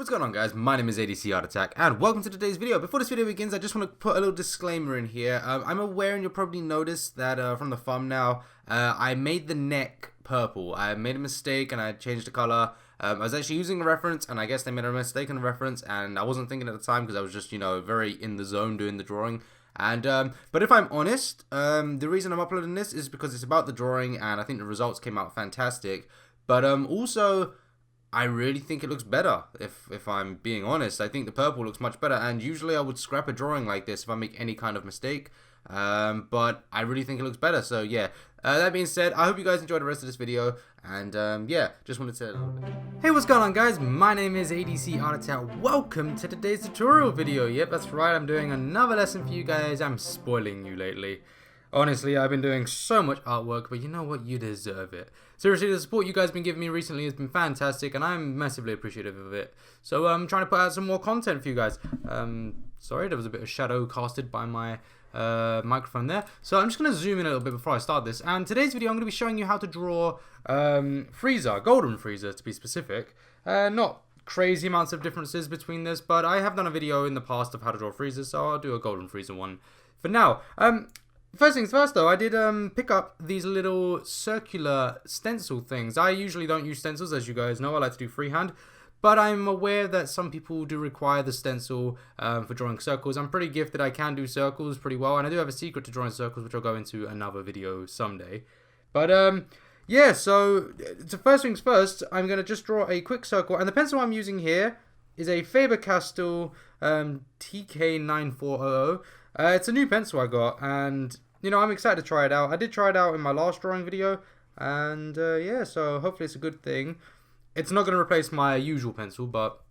What's going on, guys? My name is ADC Art Attack and welcome to today's video. Before this video begins, I just want to put a little disclaimer in here. I'm aware, and you'll probably notice that from the thumbnail, I made the neck purple. I made a mistake and I changed the color. I was actually using a reference, and I guess they made a mistake in the reference, and I wasn't thinking at the time because I was just, very in the zone doing the drawing. And but if I'm honest, the reason I'm uploading this is because it's about the drawing, and I think the results came out fantastic. But also, I really think it looks better, if I'm being honest. I think the purple looks much better, and usually I would scrap a drawing like this if I make any kind of mistake. But I really think it looks better, so yeah. That being said, I hope you guys enjoyed the rest of this video, and yeah, just wanted to... Hey, what's going on, guys? My name is ADC Art Attack. Welcome to today's tutorial video. Yep, that's right, I'm doing another lesson for you guys. I'm spoiling you lately. Honestly, I've been doing so much artwork, but you know what? You deserve it. Seriously, the support you guys have been giving me recently has been fantastic, and I'm massively appreciative of it. So I'm trying to put out some more content for you guys. Sorry, there was a bit of shadow casted by my microphone there. So I'm just going to zoom in a little bit before I start this. And today's video, I'm going to be showing you how to draw Frieza, Golden Frieza to be specific. Not crazy amounts of differences between this, but I have done a video in the past of how to draw Frieza, so I'll do a Golden Frieza one for now. First things first, though, I did pick up these little circular stencil things. I usually don't use stencils, as you guys know. I like to do freehand. But I'm aware that some people do require the stencil for drawing circles. I'm pretty gifted. I can do circles pretty well. And I do have a secret to drawing circles, which I'll go into another video someday. But, yeah, so first things first, I'm going to just draw a quick circle. And the pencil I'm using here is a Faber-Castell TK9400. It's a new pencil I got, and I'm excited to try it out. I did try it out in my last drawing video, and yeah, so hopefully it's a good thing. It's not going to replace my usual pencil, but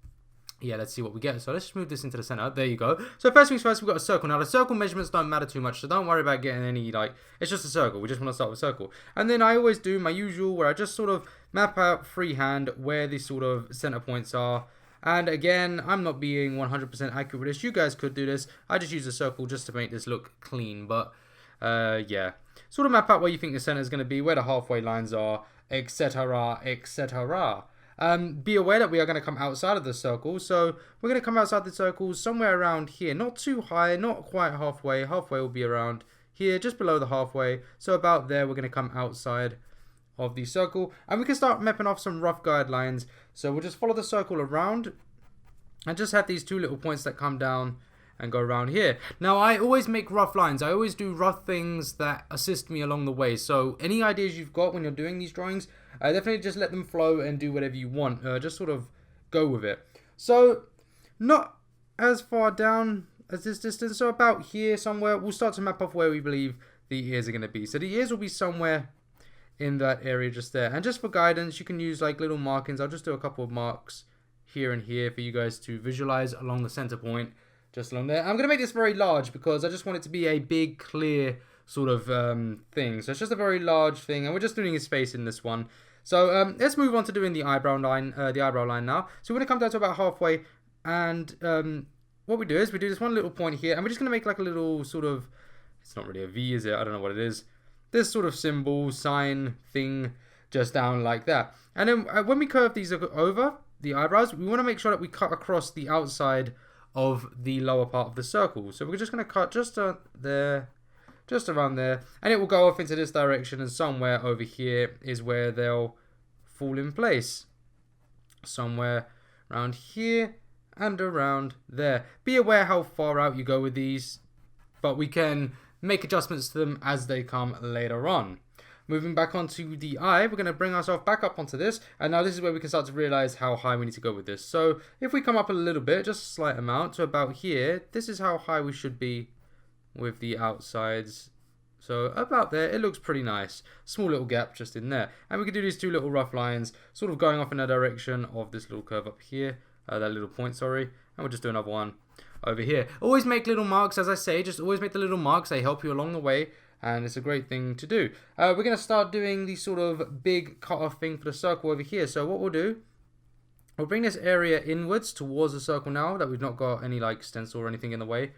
yeah, let's see what we get. So let's just move this into the center. There you go. So first things first, we've got a circle. Now the circle measurements don't matter too much, so don't worry about getting any, it's just a circle. We just want to start with a circle. And then I always do my usual, where I just sort of map out freehand where these sort of center points are. And again, I'm not being 100% accurate with this. You guys could do this. I just use a circle just to make this look clean. But yeah, sort of map out where you think the center is going to be, where the halfway lines are, etc., etc. Be aware that we are going to come outside of the circle. So we're going to come outside the circle somewhere around here. Not too high, not quite halfway. Halfway will be around here, just below the halfway. So about there, we're going to come outside of the circle, and we can start mapping off some rough guidelines. So we'll just follow the circle around and just have these two little points that come down and go around here. Now I always make rough lines. I always do rough things that assist me along the way. So any ideas you've got when you're doing these drawings, definitely just let them flow and do whatever you want. Just sort of go with it. So not as far down as this distance, so about here somewhere, we'll start to map off where we believe the ears are going to be. So the ears will be somewhere in that area just there, and just for guidance you can use like little markings. I'll just do a couple of marks here and here for you guys to visualize along the center point, just along there. I'm going to make this very large because I just want it to be a big clear sort of thing. So it's just a very large thing, and we're just doing his face in this one. So let's move on to doing the eyebrow line now. So we're going to come down to about halfway, and what we do is we do this one little point here, and we're just going to make like a little sort of, it's not really a V, is it? I don't know what it is. This sort of symbol, sign, thing, just down like that. And then when we curve these over, the eyebrows, we want to make sure that we cut across the outside of the lower part of the circle. So we're just going to cut just there, just around there. And it will go off into this direction, and somewhere over here is where they'll fall in place. Somewhere around here and around there. Be aware how far out you go with these, but we can make adjustments to them as they come later on. Moving back onto the eye, we're going to bring ourselves back up onto this, and now this is where we can start to realize how high we need to go with this. So if we come up a little bit, just a slight amount, to about here, this is how high we should be with the outsides. So about there, it looks pretty nice. Small little gap just in there. And we can do these two little rough lines, sort of going off in the direction of this little curve up here, that little point, sorry. And we'll just do another one over here. Always make little marks, as I say, just always make the little marks. They help you along the way, and it's a great thing to do. We're going to start doing the sort of big cut-off thing for the circle over here. So what we'll do, we'll bring this area inwards towards the circle now that we've not got any like stencil or anything in the way.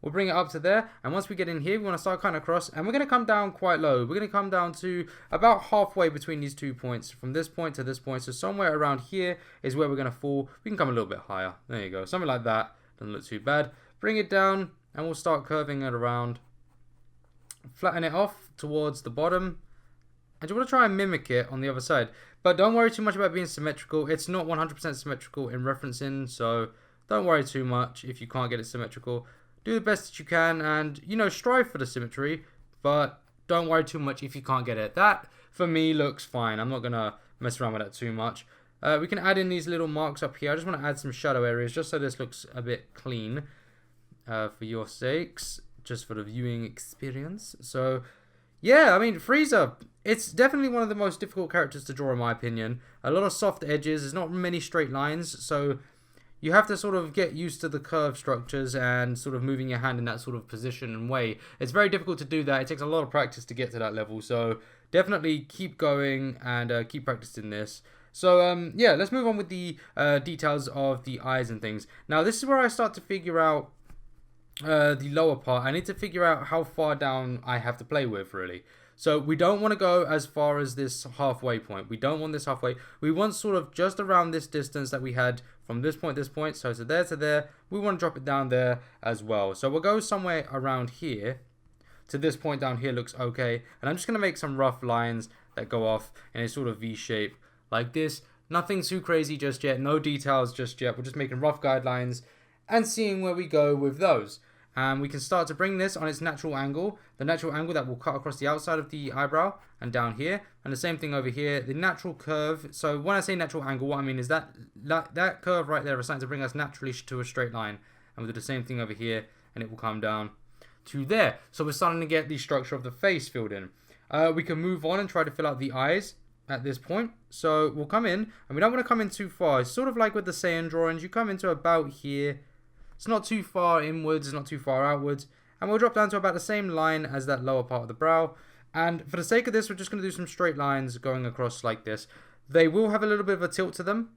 We'll bring it up to there, and once we get in here, we want to start cutting across, and we're going to come down quite low. We're going to come down to about halfway between these 2 points, from this point to this point. So somewhere around here is where we're going to fall. We can come a little bit higher. There you go. Something like that. Doesn't look too bad. Bring it down, and we'll start curving it around. Flatten it off towards the bottom. And you want to try and mimic it on the other side. But don't worry too much about being symmetrical. It's not 100% symmetrical in referencing, so don't worry too much if you can't get it symmetrical. Do the best that you can, and, you know, strive for the symmetry, but don't worry too much if you can't get it. That, for me, looks fine. I'm not going to mess around with that too much. We can add in these little marks up here. I just want to add some shadow areas just so this looks a bit clean for your sakes, just for the viewing experience. So, yeah, I mean, Frieza, it's definitely one of the most difficult characters to draw in my opinion. A lot of soft edges, there's not many straight lines, so you have to sort of get used to the curve structures and sort of moving your hand in that sort of position and way. It's very difficult to do that. It takes a lot of practice to get to that level. So definitely keep going and keep practicing this. So yeah, let's move on with the details of the eyes and things. Now this is where I start to figure out the lower part. I need to figure out how far down I have to play with, really. So we don't want to go as far as this halfway point. We don't want this halfway. We want sort of just around this distance that we had from this point to this point. So to there to there. We want to drop it down there as well. So we'll go somewhere around here. To this point down here looks okay. And I'm just going to make some rough lines that go off in a sort of V shape like this. Nothing too crazy just yet. No details just yet. We're just making rough guidelines and seeing where we go with those. And we can start to bring this on its natural angle, the natural angle that will cut across the outside of the eyebrow and down here, and the same thing over here, the natural curve. So when I say natural angle, what I mean is that curve right there is starting to bring us naturally to a straight line, and we'll do the same thing over here, and it will come down to there. So we're starting to get the structure of the face filled in. We can move on and try to fill out the eyes at this point. So we'll come in, and we don't want to come in too far. It's sort of like with the Saiyan drawings, you come into about here. It's not too far inwards, it's not too far outwards. And we'll drop down to about the same line as that lower part of the brow. And for the sake of this, we're just going to do some straight lines going across like this. They will have a little bit of a tilt to them.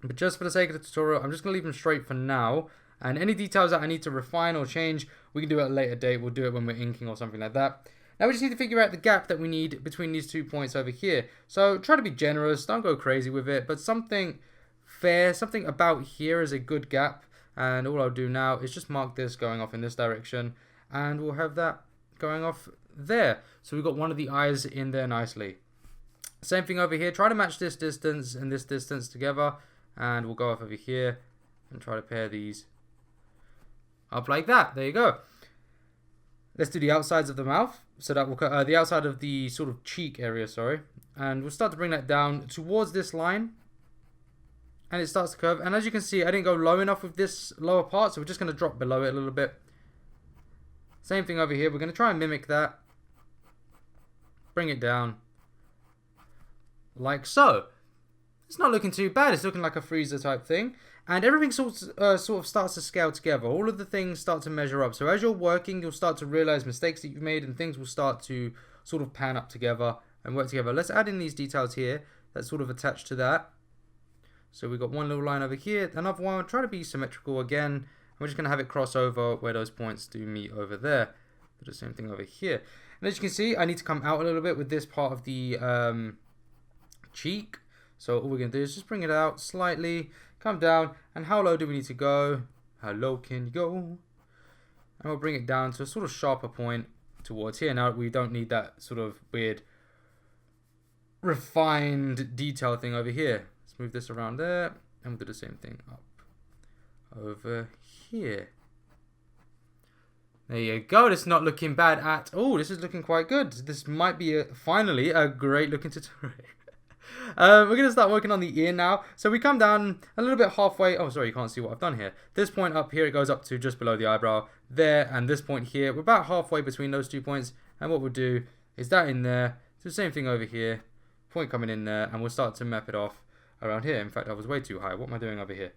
But just for the sake of the tutorial, I'm just going to leave them straight for now. And any details that I need to refine or change, we can do at a later date. We'll do it when we're inking or something like that. Now we just need to figure out the gap that we need between these 2 points over here. So try to be generous, don't go crazy with it. But something fair, something about here is a good gap. And all I'll do now is just mark this going off in this direction. And we'll have that going off there. So we've got one of the eyes in there nicely. Same thing over here. Try to match this distance and this distance together. And we'll go off over here and try to pair these up like that. There you go. Let's do the outsides of the mouth. So that will cut the outside of the sort of cheek area, sorry. And we'll start to bring that down towards this line. And it starts to curve. And as you can see, I didn't go low enough with this lower part. So we're just going to drop below it a little bit. Same thing over here. We're going to try and mimic that. Bring it down. Like so. It's not looking too bad. It's looking like a Frieza type thing. And everything sort of starts to scale together. All of the things start to measure up. So as you're working, you'll start to realize mistakes that you've made. And things will start to sort of pan up together and work together. Let's add in these details here. That's sort of attached to that. So we've got one little line over here, another one. Try to be symmetrical again. We're just going to have it cross over where those points do meet over there. Do the same thing over here. And as you can see, I need to come out a little bit with this part of the cheek. So all we're going to do is just bring it out slightly, come down. And how low do we need to go? How low can you go? And we'll bring it down to a sort of sharper point towards here. Now we don't need that sort of weird refined detail thing over here. Move this around there, and we'll do the same thing up over here. There you go. This is not looking bad at all. This is looking quite good. This might be finally a great looking tutorial. We're going to start working on the ear now. So we come down a little bit halfway. Oh, sorry, you can't see what I've done here. This point up here, it goes up to just below the eyebrow there, and this point here. We're about halfway between those 2 points, and what we'll do is that in there. Do the same thing over here. Point coming in there, and we'll start to map it off around here. In fact, I was way too high. What am I doing over here?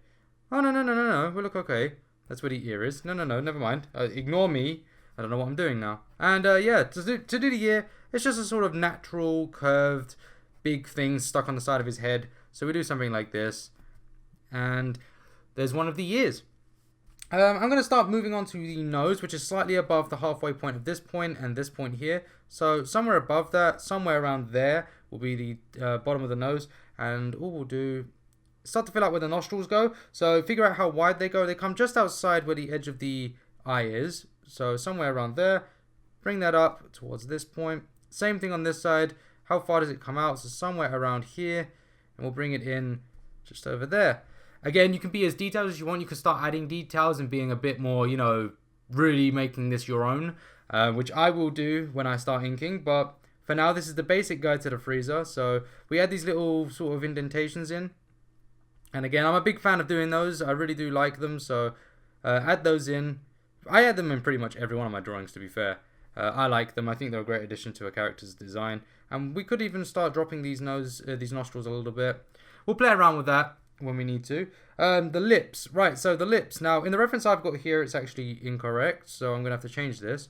Oh, no. We look okay. That's where the ear is. No, never mind. Ignore me. I don't know what I'm doing now. And yeah, to do the ear, it's just a sort of natural, curved, big thing stuck on the side of his head. So we do something like this. And there's one of the ears. I'm going to start moving on to the nose, which is slightly above the halfway point of this point and this point here. So somewhere above that, somewhere around there will be the bottom of the nose. And all we'll do, start to fill out where the nostrils go. So figure out how wide they go. They come just outside where the edge of the eye is. So somewhere around there. Bring that up towards this point. Same thing on this side. How far does it come out? So somewhere around here. And we'll bring it in just over there. Again, you can be as detailed as you want. You can start adding details and being a bit more, you know, really making this your own, which I will do when I start inking. But for now, this is the basic guide to the Frieza. So we add these little sort of indentations in. And again, I'm a big fan of doing those. I really do like them. So add those in. I add them in pretty much every one of my drawings, to be fair. I like them. I think they're a great addition to a character's design. And we could even start dropping these nostrils a little bit. We'll play around with that when we need to. The lips. Right, so the lips. Now, in the reference I've got here, it's actually incorrect. So I'm going to have to change this.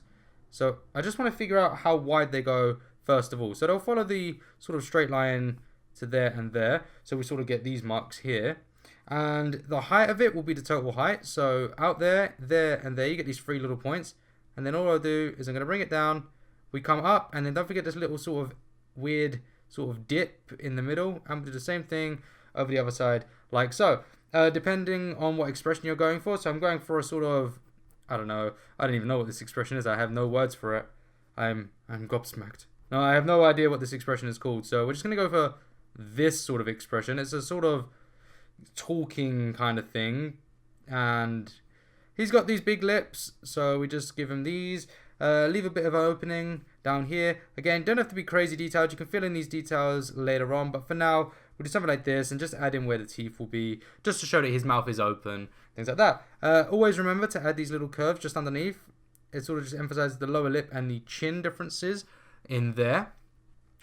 So I just want to figure out how wide they go first of all. So they'll follow the sort of straight line to there and there. So we sort of get these marks here. And the height of it will be the total height. So out there, there, and there, you get these 3 little points. And then all I'll do is I'm going to bring it down. We come up, and then don't forget this little sort of weird sort of dip in the middle. And we'll do the same thing over the other side, like so. Depending on what expression you're going for. So I'm going for a sort of, I don't know. I don't even know what this expression is. I have no words for it. I'm gobsmacked. No, I have no idea what this expression is called. So we're just going to go for this sort of expression. It's a sort of talking kind of thing. And he's got these big lips. So we just give him these. Leave a bit of an opening down here. Again, don't have to be crazy detailed. You can fill in these details later on. But for now, we'll do something like this and just add in where the teeth will be. Just to show that his mouth is open. Things like that. Always remember to add these little curves just underneath. It sort of just emphasizes the lower lip and the chin differences in there.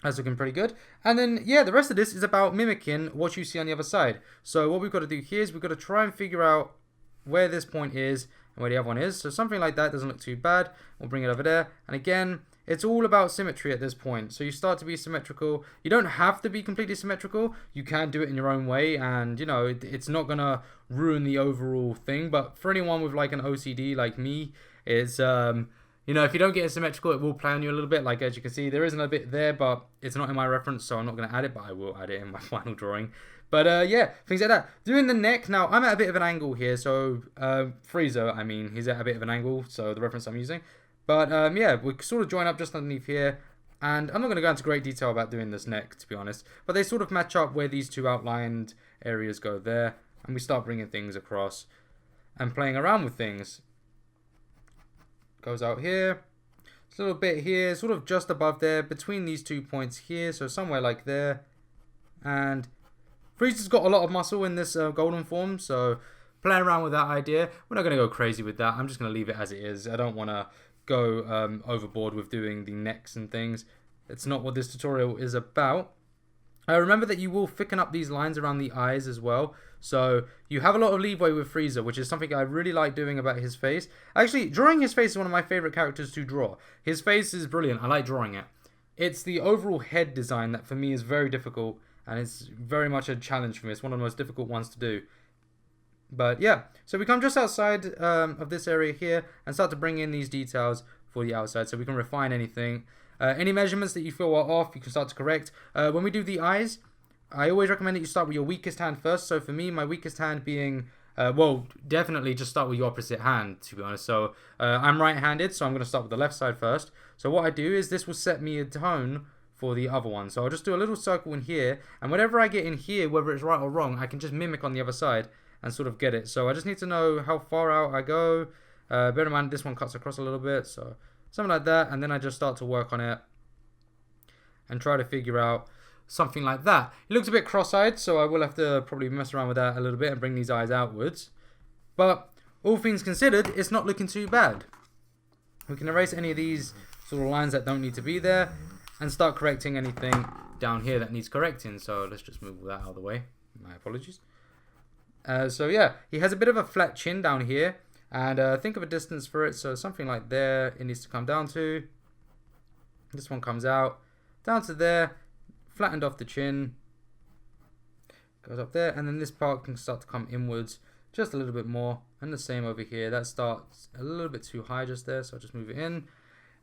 That's looking pretty good. And then, yeah, the rest of this is about mimicking what you see on the other side. So what we've got to do here is we've got to try and figure out where this point is and where the other one is. So something like that doesn't look too bad. We'll bring it over there. And again, it's all about symmetry at this point. So you start to be symmetrical. You don't have to be completely symmetrical. You can do it in your own way. And, you know, it's not going to ruin the overall thing. But for anyone with like an OCD like me, it's, you know, if you don't get it symmetrical, it will play on you a little bit. Like, as you can see, there isn't a bit there, but it's not in my reference. So I'm not going to add it, but I will add it in my final drawing. But yeah, things like that. Doing the neck, now I'm at a bit of an angle here, so Frieza, I mean, he's at a bit of an angle, so the reference I'm using. But yeah, we sort of join up just underneath here, and I'm not going to go into great detail about doing this neck, to be honest. But they sort of match up where these 2 outlined areas go there, and we start bringing things across and playing around with things. Goes out here, a little bit here, sort of just above there, between these 2 points here, so somewhere like there, and Frieza's got a lot of muscle in this golden form, so playing around with that idea. We're not going to go crazy with that. I'm just going to leave it as it is. I don't want to go overboard with doing the necks and things. It's not what this tutorial is about. Remember that you will thicken up these lines around the eyes as well. So you have a lot of leeway with Frieza, which is something I really like doing about his face. Actually, drawing his face is one of my favorite characters to draw. His face is brilliant. I like drawing it. It's the overall head design that for me is very difficult. And it's very much a challenge for me. It's one of the most difficult ones to do. But yeah, so we come just outside of this area here and start to bring in these details for the outside so we can refine anything. Any measurements that you feel are off, you can start to correct. When we do the eyes, I always recommend that you start with your weakest hand first. So for me, my weakest hand being, well, definitely just start with your opposite hand, to be honest. So I'm right-handed, so I'm going to start with the left side first. So what I do is this will set me a tone for the other one. So I'll just do a little circle in here, and whatever I get in here, whether it's right or wrong, I can just mimic on the other side and sort of get it. So I just need to know how far out I go. Bear in mind, this one cuts across a little bit, so something like that, and then I just start to work on it and try to figure out something like that. It looks a bit cross-eyed, so I will have to probably mess around with that a little bit and bring these eyes outwards. But all things considered, it's not looking too bad. We can erase any of these sort of lines that don't need to be there and start correcting anything down here that needs correcting. So let's just move that out of the way. My apologies. So yeah, he has a bit of a flat chin down here. And think of a distance for it. So something like there, it needs to come down to. This one comes out. Down to there. Flattened off the chin. Goes up there. And then this part can start to come inwards just a little bit more, and the same over here. That starts a little bit too high just there, so I'll just move it in.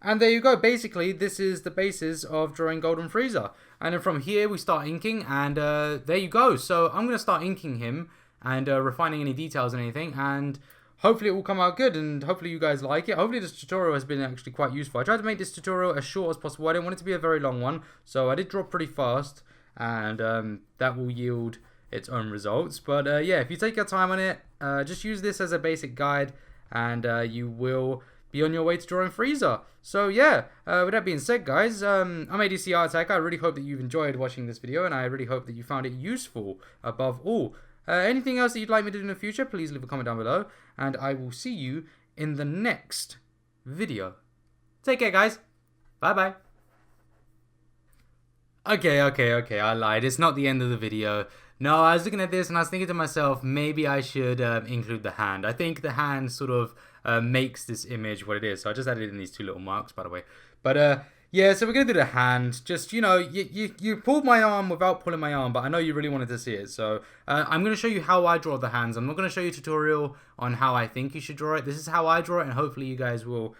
And there you go. Basically, this is the basis of drawing Golden Frieza. And then from here, we start inking, and there you go. So I'm going to start inking him and refining any details and anything, and hopefully it will come out good, and hopefully you guys like it. Hopefully this tutorial has been actually quite useful. I tried to make this tutorial as short as possible. I didn't want it to be a very long one, so I did draw pretty fast, and that will yield its own results. But yeah, if you take your time on it, just use this as a basic guide, and you will be on your way to drawing Frieza. So yeah, with that being said, guys, I'm ADC Art Attack. I really hope that you've enjoyed watching this video, and I really hope that you found it useful above all. Anything else that you'd like me to do in the future, please leave a comment down below, and I will see you in the next video. Take care, guys. Bye-bye. Okay, I lied. It's not the end of the video. No, I was looking at this and I was thinking to myself, maybe I should include the hand. I think the hand sort of makes this image what it is. So I just added in these two little marks, by the way. But yeah, so we're going to do the hand. Just, you know, you pulled my arm without pulling my arm, but I know you really wanted to see it. So I'm going to show you how I draw the hands. I'm not going to show you a tutorial on how I think you should draw it. This is how I draw it, and hopefully you guys will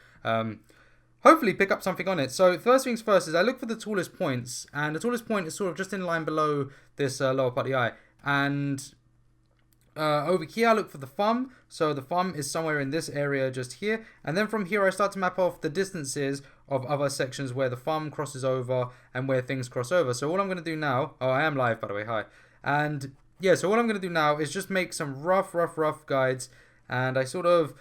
hopefully pick up something on it. So first things first is I look for the tallest points, and the tallest point is sort of just in line below this lower part of the eye. And over here I look for the thumb, so the thumb is somewhere in this area just here, and then from here I start to map off the distances of other sections where the thumb crosses over and where things cross over. So all I'm going to do now, oh, I am live by the way, hi, and yeah, so what I'm going to do now is just make some rough guides, and I sort of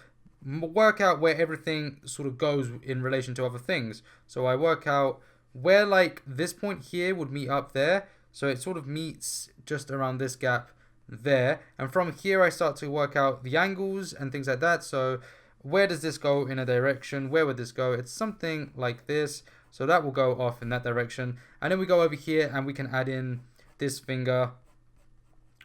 work out where everything sort of goes in relation to other things. So I work out where like this point here would meet up there, so it sort of meets just around this gap there, and from here I start to work out the angles and things like that. So where does this go in a direction? Where would this go? It's something like this, so that will go off in that direction, and then we go over here and we can add in this finger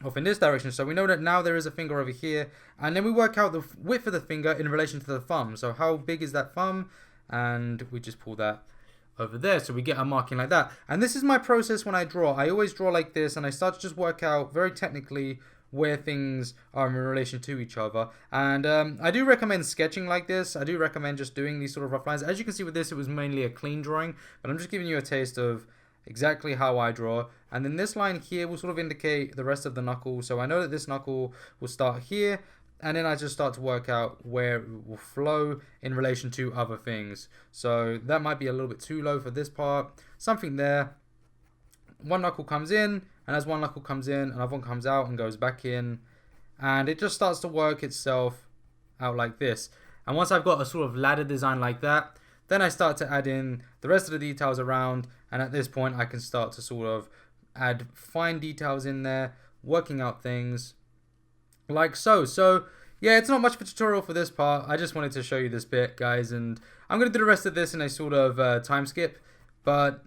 off in this direction. So we know that now there is a finger over here, and then we work out the width of the finger in relation to the thumb. So how big is that thumb? And we just pull that over there, so we get a marking like that. And this is my process when I draw. I always draw like this, and I start to just work out very technically where things are in relation to each other. And I do recommend sketching like this. I do recommend just doing these sort of rough lines. As you can see with this, it was mainly a clean drawing, but I'm just giving you a taste of exactly how I draw. And then this line here will sort of indicate the rest of the knuckle. So I know that this knuckle will start here, and then I just start to work out where it will flow in relation to other things. So that might be a little bit too low for this part. Something there. One knuckle comes in, and as one knuckle comes in, another one comes out and goes back in. And it just starts to work itself out like this. And once I've got a sort of ladder design like that, then I start to add in the rest of the details around. And at this point, I can start to sort of add fine details in there, working out things like so. So yeah, it's not much of a tutorial for this part. I just wanted to show you this bit, guys, and I'm going to do the rest of this in a sort of time skip, but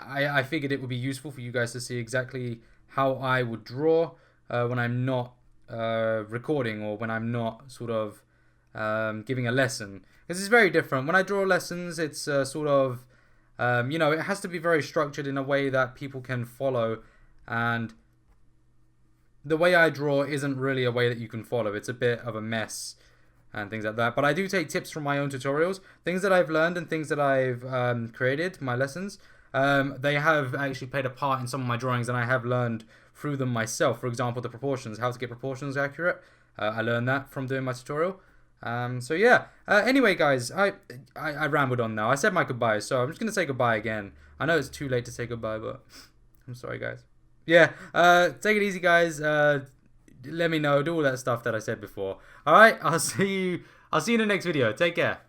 I figured it would be useful for you guys to see exactly how I would draw when I'm not recording, or when I'm not sort of giving a lesson. Because it's very different. When I draw lessons, it's sort of, you know, it has to be very structured in a way that people can follow, and the way I draw isn't really a way that you can follow. It's a bit of a mess and things like that. But I do take tips from my own tutorials, things that I've learned and things that I've created, my lessons. They have actually played a part in some of my drawings, and I have learned through them myself. For example, the proportions, how to get proportions accurate. I learned that from doing my tutorial. So yeah, anyway guys, I rambled on now. I said my goodbyes, so I'm just going to say goodbye again. I know it's too late to say goodbye, but I'm sorry guys. Yeah, take it easy guys, let me know, do all that stuff that I said before. Alright, I'll see you in the next video. Take care.